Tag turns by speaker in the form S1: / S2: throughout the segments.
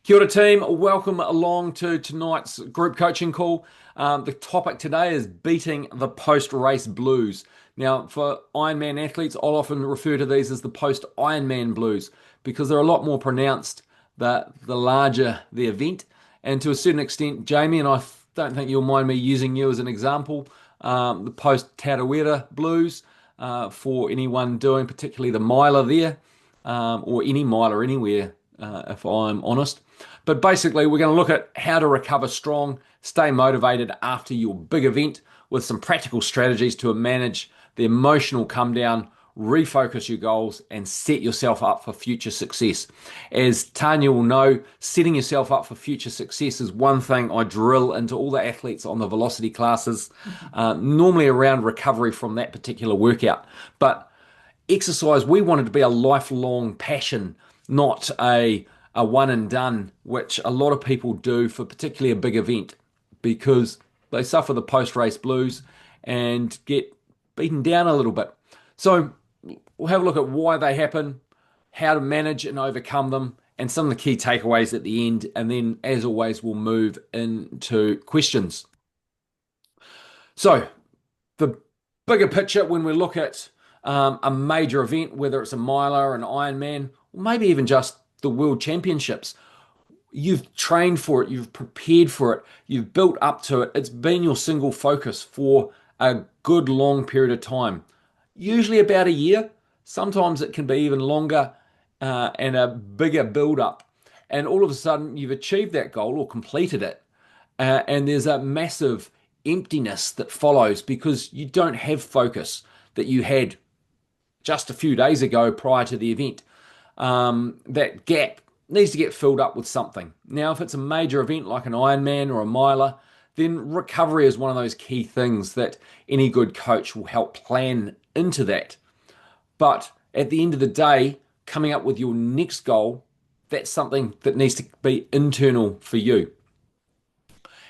S1: Kia ora team, welcome along to tonight's group coaching call. The topic today is beating the post-race blues. Now, for Ironman athletes, I'll often refer to these as the post-Ironman blues because they're a lot more pronounced the larger the event. And to a certain extent, Jamie, and I don't think you'll mind me using you as an example, the post-Tarawera blues for anyone doing particularly the miler there, or any miler anywhere, if I'm honest. But basically, we're going to look at how to recover strong, stay motivated after your big event with some practical strategies to manage the emotional come down, refocus your goals, and set yourself up for future success. As Tanya will know, setting yourself up for future success is one thing I drill into all the athletes on the velocity classes, normally around recovery from that particular workout. But exercise, we want it to be a lifelong passion, not a one and done, which a lot of people do for particularly a big event because they suffer the post-race blues and get beaten down a little bit. So we'll have a look at why they happen, how to manage and overcome them, and some of the key takeaways at the end. And then, as always, we'll move into questions. So the bigger picture when we look at a major event, whether it's a miler, an Ironman, or maybe even just the World Championships. You've trained for it, you've prepared for it, you've built up to it. It's been your single focus for a good long period of time, usually about a year. Sometimes it can be even longer, and a bigger build up. And all of a sudden, you've achieved that goal or completed it. And there's a massive emptiness that follows because you don't have focus that you had just a few days ago prior to the event. That gap needs to get filled up with something. Now, if it's a major event like an Ironman or a miler, then recovery is one of those key things that any good coach will help plan into that. But at the end of the day, coming up with your next goal, that's something that needs to be internal for you.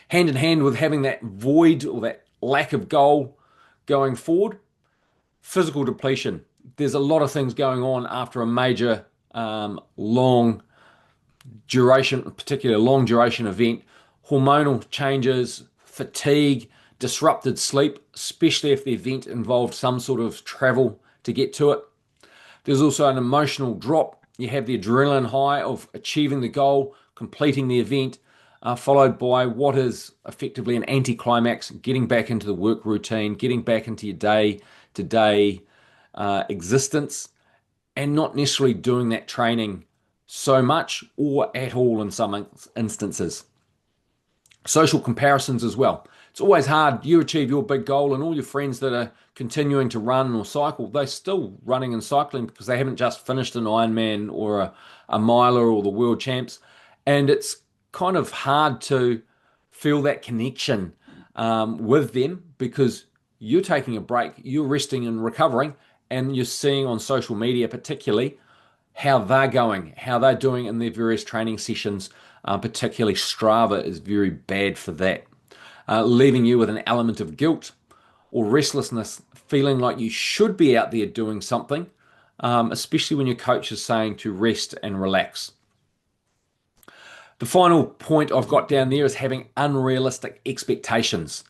S1: Hand in hand with having that void or that lack of goal going forward, physical depletion. There's a lot of things going on after a major long duration, particularly a long duration event, hormonal changes, fatigue, disrupted sleep, especially if the event involved some sort of travel to get to it. There's also an emotional drop. You have the adrenaline high of achieving the goal, completing the event, followed by what is effectively an anticlimax, getting back into the work routine, getting back into your day-to-day existence, and not necessarily doing that training so much or at all in some instances. Social comparisons as well. It's always hard. You achieve your big goal and all your friends that are continuing to run or cycle, they're still running and cycling because they haven't just finished an Ironman or a miler or the world champs. And it's kind of hard to feel that connection with them because you're taking a break, you're resting and recovering, and you're seeing on social media particularly how they're going, how they're doing in their various training sessions. Particularly Strava is very bad for that, leaving you with an element of guilt or restlessness, feeling like you should be out there doing something, especially when your coach is saying to rest and relax. The final point I've got down there is having unrealistic expectations,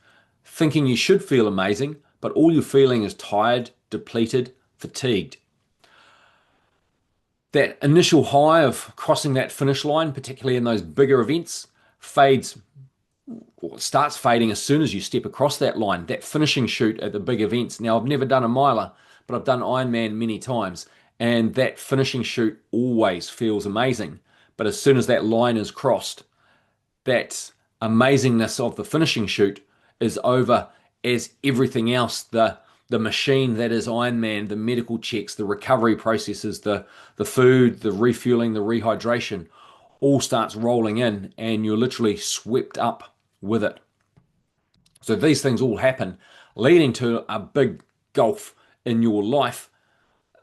S1: thinking you should feel amazing, but all you're feeling is tired, depleted, fatigued. That initial high of crossing that finish line, particularly in those bigger events, fades or starts fading as soon as you step across that line, that finishing chute at the big events. Now, I've never done a miler, but I've done Ironman many times, and that finishing chute always feels amazing. But as soon as that line is crossed, that amazingness of the finishing chute is over as everything else, the machine that is Ironman, the medical checks, the recovery processes, the food, the refueling, the rehydration, all starts rolling in and you're literally swept up with it. So these things all happen, leading to a big gulf in your life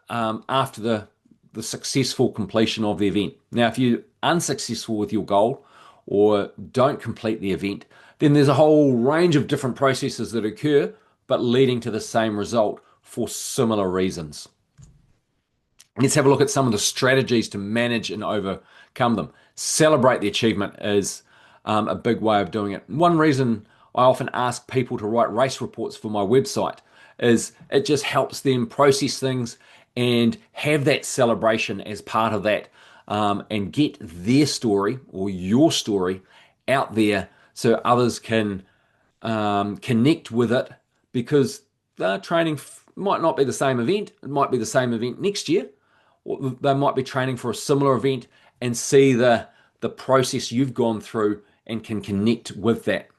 S1: after the successful completion of the event. Now, if you're unsuccessful with your goal or don't complete the event, then there's a whole range of different processes that occur but leading to the same result for similar reasons. Let's have a look at some of the strategies to manage and overcome them. Celebrate the achievement is a big way of doing it. One reason I often ask people to write race reports for my website is it just helps them process things and have that celebration as part of that, and get their story or your story out there so others can connect with it, because training might not be the same event. It might be the same event next year, or they might be training for a similar event and see the process you've gone through and can connect with that.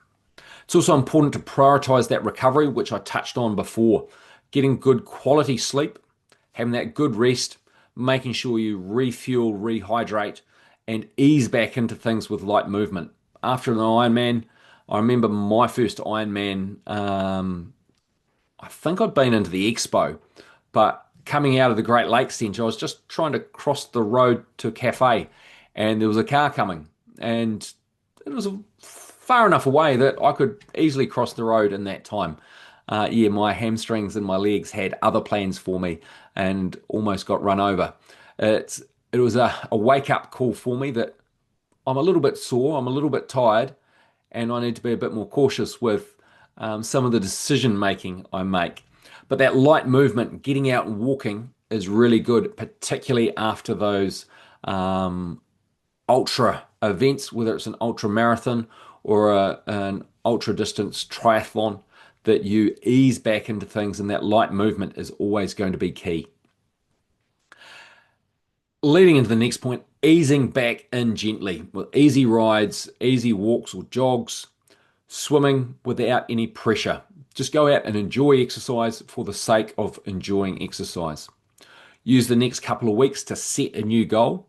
S1: It's also important to prioritize that recovery, which I touched on before. Getting good quality sleep, having that good rest, making sure you refuel, rehydrate, and ease back into things with light movement. After an Ironman, I remember my first Ironman, I think I'd been into the expo, but coming out of the Great Lakes Centre, I was just trying to cross the road to a cafe, and there was a car coming, and it was far enough away that I could easily cross the road in that time. Yeah, my hamstrings and my legs had other plans for me, and almost got run over. It's it was a wake up call for me that I'm a little bit sore, I'm a little bit tired, and I need to be a bit more cautious with some of the decision making I make. But that light movement, getting out and walking, is really good, particularly after those ultra events, whether it's an ultra marathon or an ultra distance triathlon, that you ease back into things, and that light movement is always going to be key. Leading into the next point, easing back in gently with easy rides, easy walks or jogs, swimming without any pressure. Just go out and enjoy exercise for the sake of enjoying exercise. Use the next couple of weeks to set a new goal.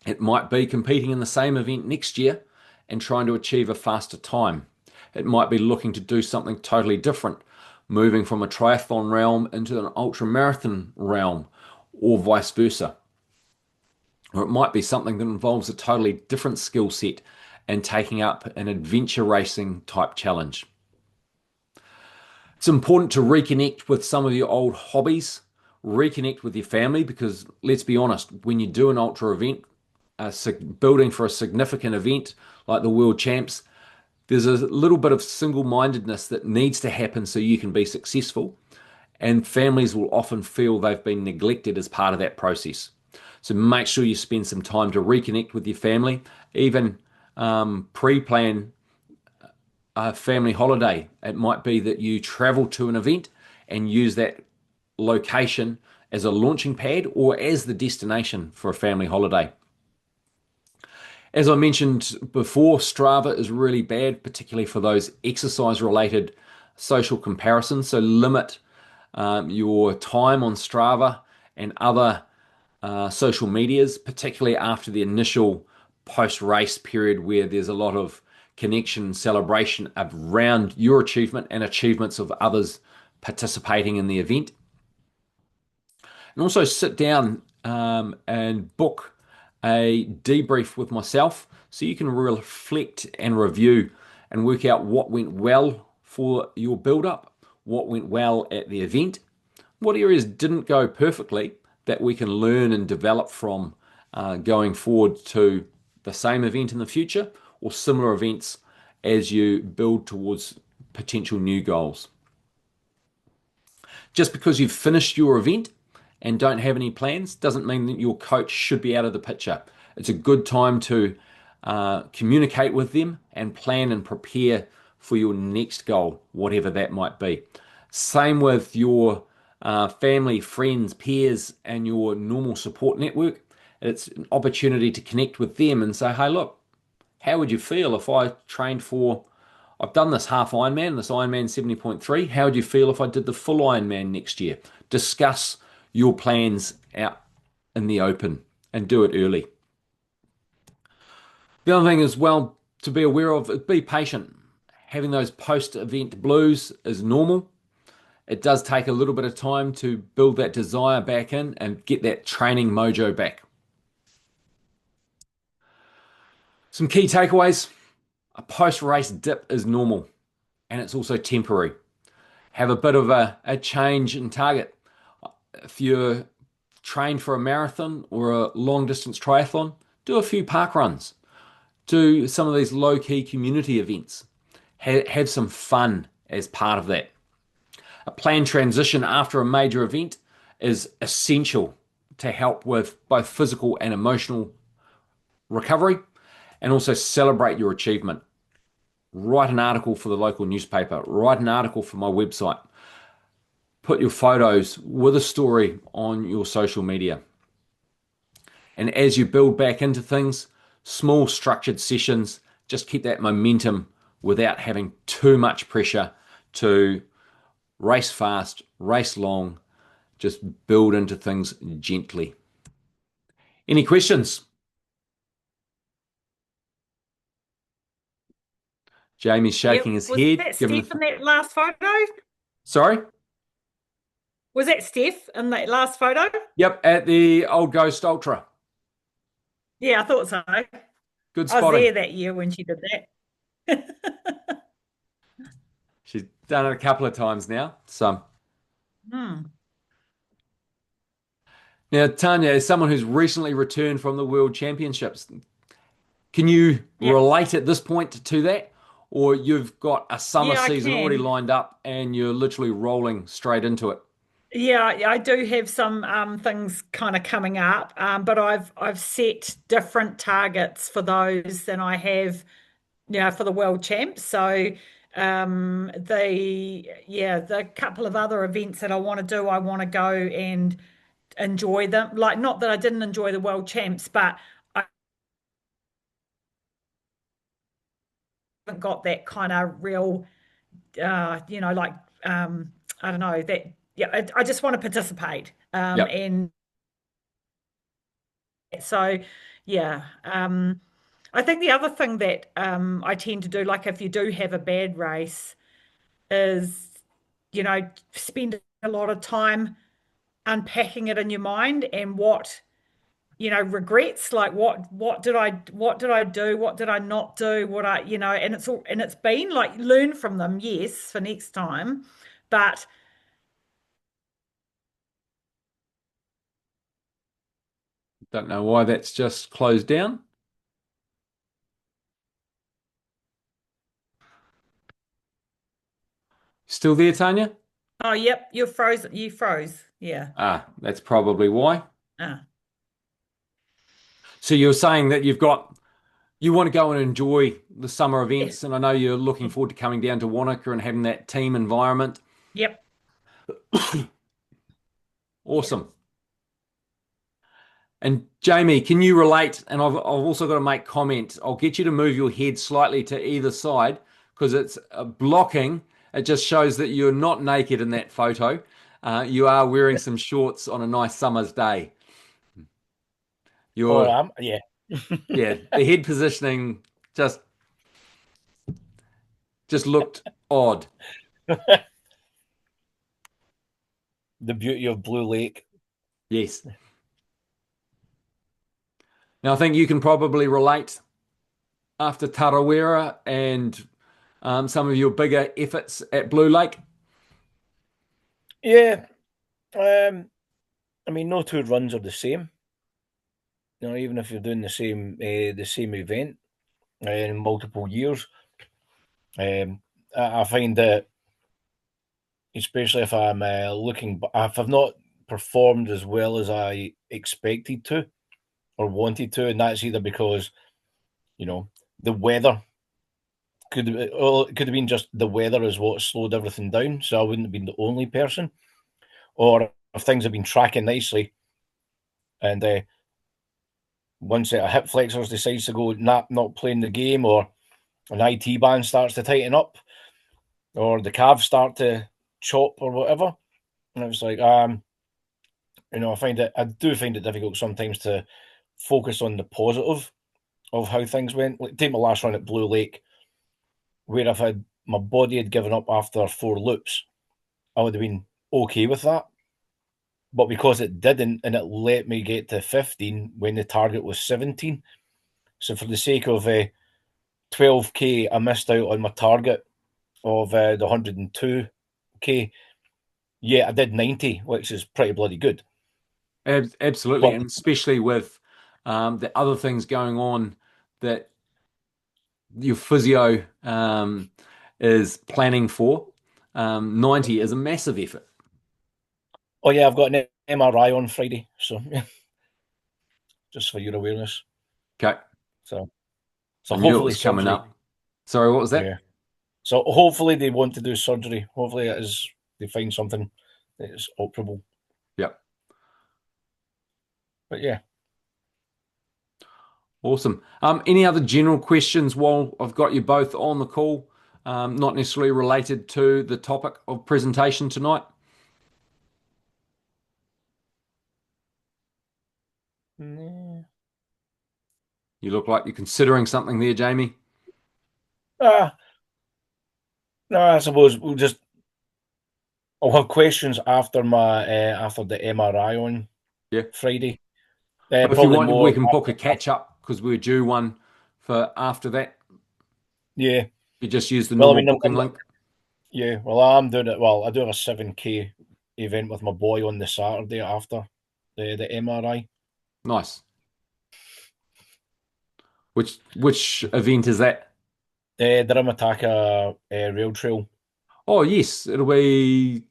S1: It might be competing in the same event next year and trying to achieve a faster time. It might be looking to do something totally different, moving from a triathlon realm into an ultra marathon realm, or vice versa. Or it might be something that involves a totally different skill set and taking up an adventure racing type challenge. It's important to reconnect with some of your old hobbies, reconnect with your family, because let's be honest, when you do an ultra event, building for a significant event like the World Champs, there's a little bit of single-mindedness that needs to happen so you can be successful, and families will often feel they've been neglected as part of that process. So make sure you spend some time to reconnect with your family, even pre-plan a family holiday. It might be that you travel to an event and use that location as a launching pad or as the destination for a family holiday. As I mentioned before, Strava is really bad, particularly for those exercise-related social comparisons. So limit your time on Strava and other social medias, particularly after the initial post-race period where there's a lot of connection and celebration around your achievement and achievements of others participating in the event. And also sit down and book a debrief with myself so you can reflect and review and work out what went well for your build up, what went well at the event, what areas didn't go perfectly that we can learn and develop from going forward to the same event in the future or similar events as you build towards potential new goals. Just because you've finished your event and don't have any plans doesn't mean that your coach should be out of the picture. It's a good time to communicate with them and plan and prepare for your next goal, whatever that might be. Same with your family, friends, peers, and your normal support network. It's an opportunity to connect with them and say, hey, look, how would you feel if I trained for, I've done this half Ironman, this Ironman 70.3. How would you feel if I did the full Ironman next year? Discuss your plans out in the open and do it early. The other thing as well to be aware of is be patient. Having those post-event blues is normal. It does take a little bit of time to build that desire back in and get that training mojo back. Some key takeaways. A post-race dip is normal and it's also temporary. Have a bit of a change in target. If you're train for a marathon or a long distance triathlon, do a few park runs, do some of these low key community events, have some fun as part of that. A planned transition after a major event is essential to help with both physical and emotional recovery and also celebrate your achievement. Write an article for the local newspaper, write an article for my website, put your photos with a story on your social media. And as you build back into things, small structured sessions, just keep that momentum without having too much pressure to race fast, race long, just build into things gently. Any questions? Jamie's shaking
S2: Yep.
S1: his
S2: Was
S1: head,
S2: that
S1: given
S2: Steph in
S1: the.
S2: that last photo?
S1: Sorry?
S2: Was that Steph in that last photo?
S1: Yep, at the Old Ghost Ultra.
S2: Yeah, I thought so.
S1: Good
S2: I was
S1: spotting.
S2: there that year when she did that.
S1: She's done it a couple of times now. So
S2: Hmm.
S1: now, Tanya, as someone who's recently returned from the World Championships, can you
S2: Yeah.
S1: relate at this point to that? Or you've got a summer
S2: Yeah, I
S1: season already
S2: can.
S1: lined up and you're literally rolling straight into it?
S2: Yeah, I do have some things kind of coming up, but I've set different targets for those than I have, for the world champs. So the couple of other events that I want to do, I want to go and enjoy them. Like, not that I didn't enjoy the world champs, but I haven't got that kind of real, like I don't know that. Yeah, I just want to participate,
S1: Yep.
S2: and so yeah. I think the other thing that I tend to do, like if you do have a bad race, is spend a lot of time unpacking it in your mind and what regrets, like what did I do, what did I not do, what I and it's been like learn from them, yes, for next time, but
S1: Don't know why that's just closed down. Still there, Tanya?
S2: oh yep, you're frozen, you froze, yeah.
S1: Ah, that's probably why.
S2: Ah.
S1: So you're saying that you want to go and enjoy the summer
S2: Yeah.
S1: events, and I know you're looking forward to coming down to Wanaka and having that team environment.
S2: Yep. Yeah.
S1: Awesome. And Jamie, can you relate? And I've also got to make comment. I'll get you to move your head slightly to either side because it's blocking. It just shows that you're not naked in that photo. You are wearing some shorts on a nice summer's day.
S3: Oh,
S1: You're,
S3: I am. Yeah.
S1: yeah, the head positioning just just looked odd.
S3: The beauty of Blue Lake.
S1: Yes. Now I think you can probably relate after Tarawera and some of your bigger efforts at Blue Lake.
S3: Yeah. Um, I mean, no two runs are the same. Even if you're doing the same event in multiple years, I find that, especially if I'm if I've not performed as well as I expected to or wanted to, and that's either because you know the weather it could have been just the weather is what slowed everything down, so I wouldn't have been the only person, or if things have been tracking nicely and one set of hip flexors decides to go not playing the game, or an IT band starts to tighten up, or the calves start to chop or whatever. And it was like, I do find it difficult sometimes to focus on the positive of how things went. Like, take my last run at Blue Lake, where if my body had given up after 4 loops, I would have been okay with that. But because it didn't, and it let me get to 15 when the target was 17. So for the sake of 12K, I missed out on my target of the 102K. Yeah, I did 90, which is pretty bloody good.
S1: Absolutely,
S3: But
S1: and especially with the other things going on that your physio is planning for. 90 is a massive effort.
S3: oh yeah, I've got an MRI on Friday, so yeah, just for your awareness.
S1: Okay,
S3: So
S1: I knew it
S3: hopefully
S1: was coming
S3: surgery.
S1: up. Sorry, what was
S3: Yeah.
S1: that?
S3: So hopefully they want to do surgery. Hopefully it is they find something that is operable.
S1: Yep,
S3: But yeah.
S1: awesome. Any other general questions while I've got you both on the call? Not necessarily related to the topic of presentation tonight.
S3: Mm.
S1: You look like you're considering something there, Jamie.
S3: Ah, no, I suppose I'll have questions after my after the MRI on
S1: Yeah.
S3: Friday.
S1: But if you
S3: Probably
S1: want, we
S3: more
S1: can book a
S3: after,
S1: catch up because we're due one for after that.
S3: yeah.
S1: You just use the
S3: Well, I
S1: normal
S3: mean,
S1: booking link.
S3: yeah. Well, I'm doing it. Well, I do have a 7K event with my boy on the Saturday after the MRI.
S1: Nice. Which event is that?
S3: The Drimataka Rail Trail.
S1: Oh yes, it'll be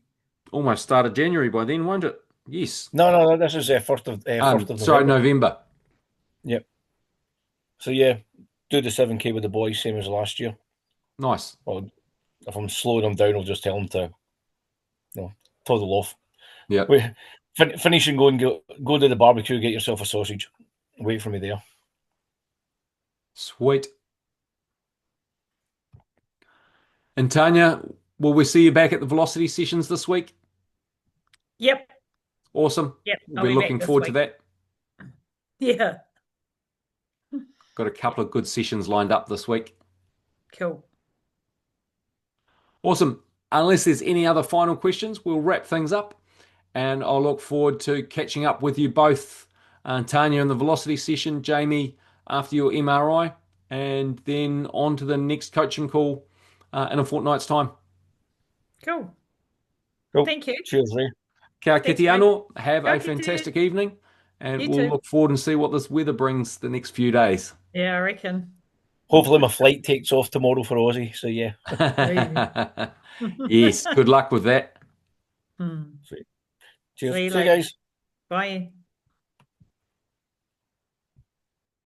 S1: almost start of January by then, won't it? Yes.
S3: No. This is first of
S1: Sorry,
S3: November.
S1: November.
S3: Yep. So yeah, do the 7K with the boys, same as last year.
S1: Nice.
S3: Well, if I'm slowing them down, I'll just tell them to, toddle off.
S1: Yeah.
S3: Wait, finish and go to the barbecue, get yourself a sausage. Wait for me there.
S1: Sweet. And Tanya, will we see you back at the velocity sessions this week?
S2: Yep.
S1: Awesome.
S2: Yep.
S1: We'll
S2: I'll
S1: be
S2: be back
S1: looking
S2: this
S1: forward to
S2: week.
S1: that.
S2: Yeah.
S1: Got a couple of good sessions lined up this week.
S2: Cool.
S1: Awesome. Unless there's any other final questions, we'll wrap things up. And I'll look forward to catching up with you both, Tanya in the velocity session, Jamie after your MRI, and then on to the next coaching call in a fortnight's time.
S2: Cool.
S3: Cool.
S2: Thank you.
S3: Cheers, Ray.
S1: Kia
S2: Thanks,
S1: kite
S2: Ray.
S1: anō. Have
S2: Kia
S1: a
S2: kite.
S1: fantastic evening, and
S2: You
S1: we'll
S2: too.
S1: look forward and see what this weather brings the next few days.
S2: Yeah, I reckon.
S3: Hopefully my flight takes off tomorrow for Aussie. So yeah.
S1: Yes, good luck with that.
S2: Hmm.
S3: Cheers.
S2: See you
S3: See you
S2: later.
S3: guys.
S2: Bye.